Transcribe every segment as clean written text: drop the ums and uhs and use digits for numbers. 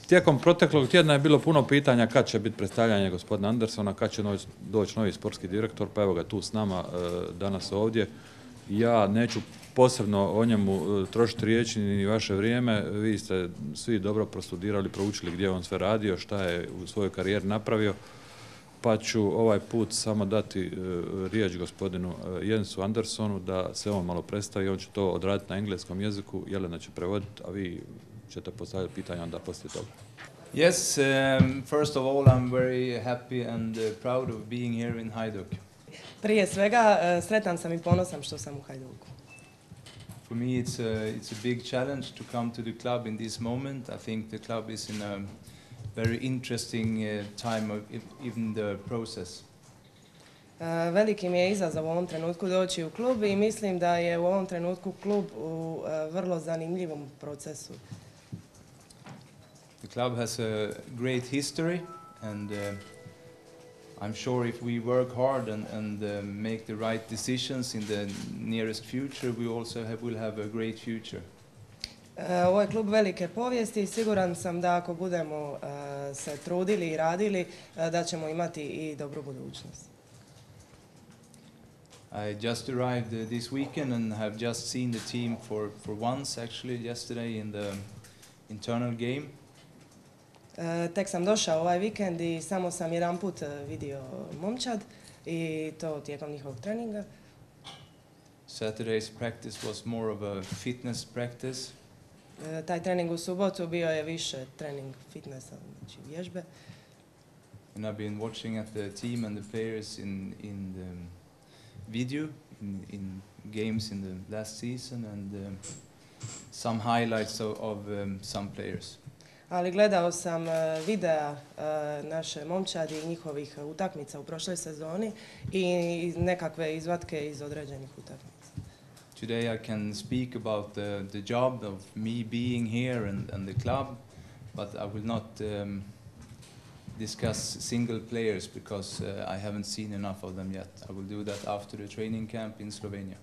Tijekom proteklog tjedna je bilo puno pitanja kad će biti predstavljanje gospodina Anderssona, kad će doći novi sportski direktor, pa evo ga tu s nama danas ovdje. Ja neću posebno o njemu trošiti riječi ni vaše vrijeme. Vi ste svi dobro prostudirali, proučili gdje je on sve radio, šta je u svojoj karijeri napravio. Pa ću ovaj put samo dati riječ gospodinu Jensu Anderssonu da se on malo predstavi. On će to odraditi na engleskom jeziku, Jelena će prevoditi, a vi ćete postaviti pitanje onda poslije toga. Yes, first of all, I'm very happy and proud of being here in Hajduk. Prije svega, sretan sam i ponosan što sam u Hajduku. For me, it's a big challenge to come to the club in this moment. I think the club is in a very interesting time of even the process. Veliki mi je izazov u ovom trenutku doći u klub i mislim da je u ovom trenutku klub u vrlo zanimljivom procesu. The club has a great history and I'm sure if we work hard and make the right decisions in the nearest future, we also will have a great future. Ovo je klub velike povijesti i siguran sam da ako budemo se trudili i radili, da ćemo imati i dobru budućnost. I just arrived this weekend and have just seen the team for once actually yesterday in the internal game. Tek sam došao ovaj vikend i samo sam jedan put vidio momčad i to tijekom njihovog treninga. Saturday's practice was more of a fitness practice. Taj trening u subotu bio je više trening fitnessa, znači vježbe. And I've been watching at the team and the players in the video, in games in the last season and some highlights of some players. Ali gledao sam videa naše momčadi i njihovih utakmica u prošloj sezoni i nekakve izvatke iz određenih utakmica. Today I can speak about the job of me being here and the club, but I will not discuss single players because I haven't seen enough of them yet. I will do that after the training camp in Slovenia.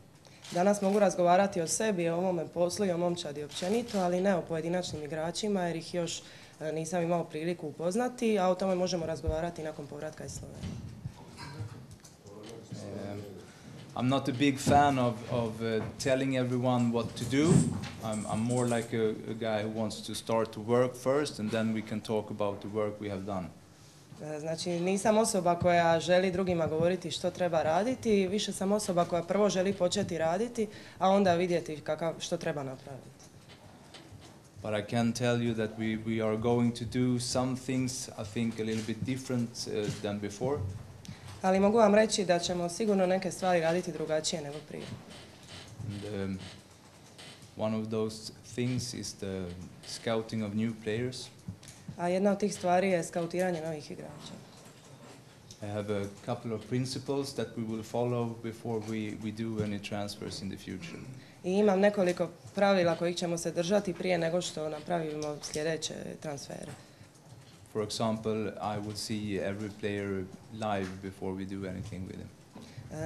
Danas mogu razgovarati o sebi, o ovome poslu i o momčadi općenito, ali ne o pojedinačnim igračima jer ih još nisam imao priliku upoznati, a o tome možemo razgovarati nakon povratka iz Slovenije. I'm not a big fan of telling everyone what to do. I'm more like a guy who wants to start to work first and then we can talk about the work we have done. Znači, nisam osoba koja želi drugima govoriti što treba raditi, više sam osoba koja prvo želi početi raditi, a onda vidjeti što treba napraviti. But I can tell you that we are going to do some things, I think, a little bit different than before. Ali mogu vam reći da ćemo sigurno neke stvari raditi drugačije nego prije. And, one of those things is the scouting of new players. A jedna od tih stvari je skautiranje novih igrača. I have a couple of principles that we will follow before we do any transfers in the future. I imam nekoliko pravila kojih ćemo se držati prije nego što napravimo sljedeće transfere. For example, I would see every player live before we do anything with him.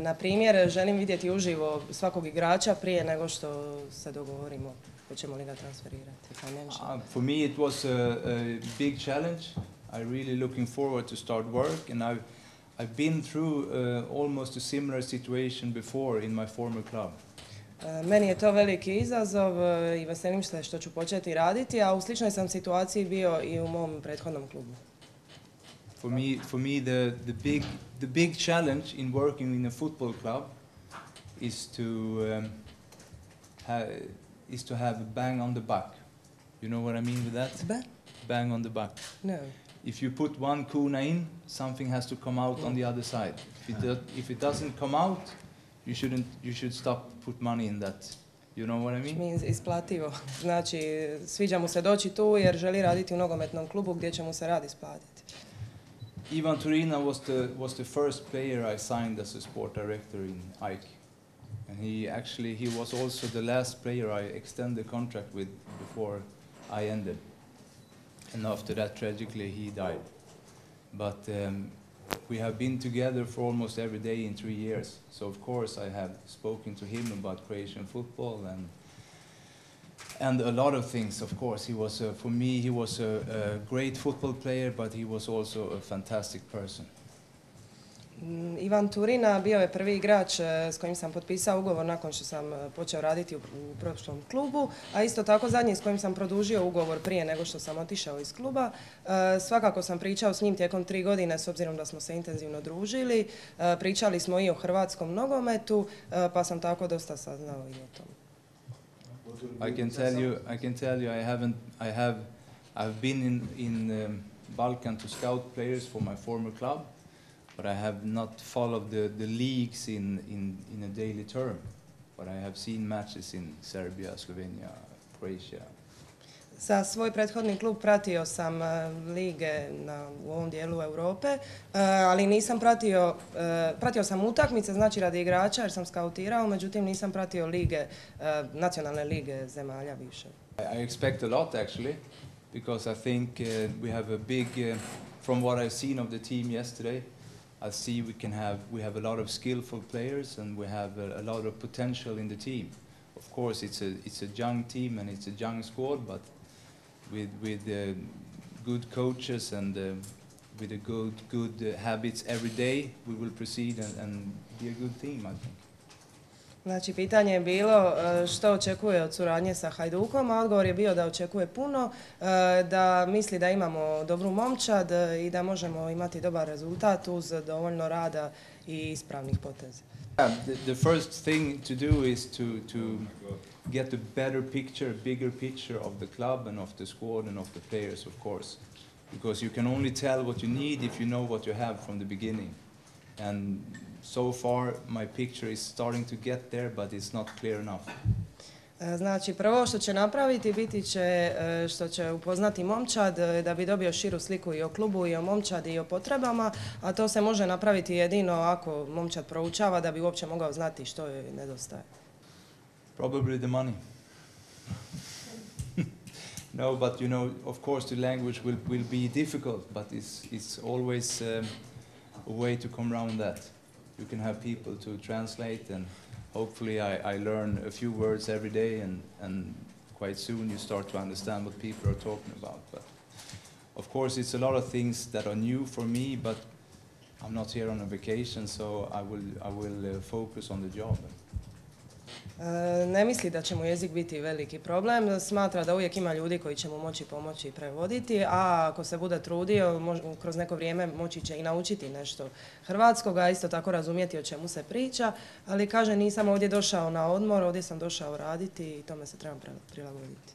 Na primjer, želim vidjeti uživo svakog igrača prije nego što se dogovorimo hoćemo li ga transferirati. For me it was a big challenge. I really looking forward to start work and I've been through almost a similar situation before in my former club. Meni je to veliki izazov i veselim se što ću početi raditi, a u sličnoj sam situaciji bio i u mom prethodnom klubu. For me the big challenge in working in a football club is to have a bang on the buck. You know what I mean with that? Bang on the buck. No. If you put one kuna in, something has to come out on the other side. If it doesn't come out, you should stop put money in that. You know what I mean? Isplativo. Znači, sviđa mu se doći tu jer želi raditi u nogometnom klubu gdje će mu se rad isplatiti. Ivan Turina was the first player I signed as a sport director in AIK. And he was also the last player I extended the contract with before I ended. And after that, tragically, he died. But we have been together for almost every day in 3 years. So of course I have spoken to him about Croatian football And a lot of things, of course. He was, for me, he was a great football player, but he was also a fantastic person. Ivan Turina bio je prvi igrač s kojim sam potpisao ugovor nakon što sam počeo raditi u prošlom klubu, a isto tako zadnji s kojim sam produžio ugovor prije nego što sam otišao iz kluba. Svakako sam pričao s njim tijekom 3 godine s obzirom da smo se intenzivno družili. Pričali smo i o hrvatskom nogometu, pa sam tako dosta saznao i o tom. I can tell you I've been in Balkan to scout players for my former club. But I have not followed the leagues in a daily term. But I have seen matches in Serbia, Slovenia, Croatia. Za svoj prethodni klub pratio sam lige u ovom dijelu Europe, ali nisam pratio sam utakmice, znači radi igrača jer sam skautirao, međutim nisam pratio lige, nacionalne lige zemalja više. I expect a lot actually, because I think we have a big, from what I've seen of the team yesterday, I see we have a lot of skillful players and we have a lot of potential in the team. Of course, it's a young team and it's a young squad, but with good coaches and with a good habits every day, we will proceed and be a good team, I think. Znači, pitanje je bilo što očekuje od suradnje sa Hajdukom, a odgovor je bio da očekuje puno, da misli da imamo dobru momčad i da možemo imati dobar rezultat uz dovoljno rada i ispravnih poteza. The first thing to do is to get a better picture, a bigger picture of the club and of the squad and of the players, of course. Because you can only tell what you need if you know what you have from the beginning. And so far my picture is starting to get there, but it's not clear enough. Znači, prvo što će napraviti biti će što će upoznati momčad da bi dobio širu sliku i o klubu i o momčadi i o potrebama, a to se može napraviti jedino ako momčad proučava da bi uopće mogao znati što joj nedostaje. Probably the money. No, but you know, of course the language will be difficult, but it's always a way to come around that. You can have people to translate, and hopefully I learn a few words every day, and quite soon you start to understand what people are talking about. But of course it's a lot of things that are new for me, but I'm not here on a vacation, so I will focus on the job. Ne misli da će mu jezik biti veliki problem, smatra da uvijek ima ljudi koji će mu moći pomoći i prevoditi, a ako se bude trudio, kroz neko vrijeme moći će i naučiti nešto hrvatskog, a isto tako razumjeti o čemu se priča, ali kaže nisam ovdje došao na odmor, ovdje sam došao raditi i tome se trebam prilagoditi.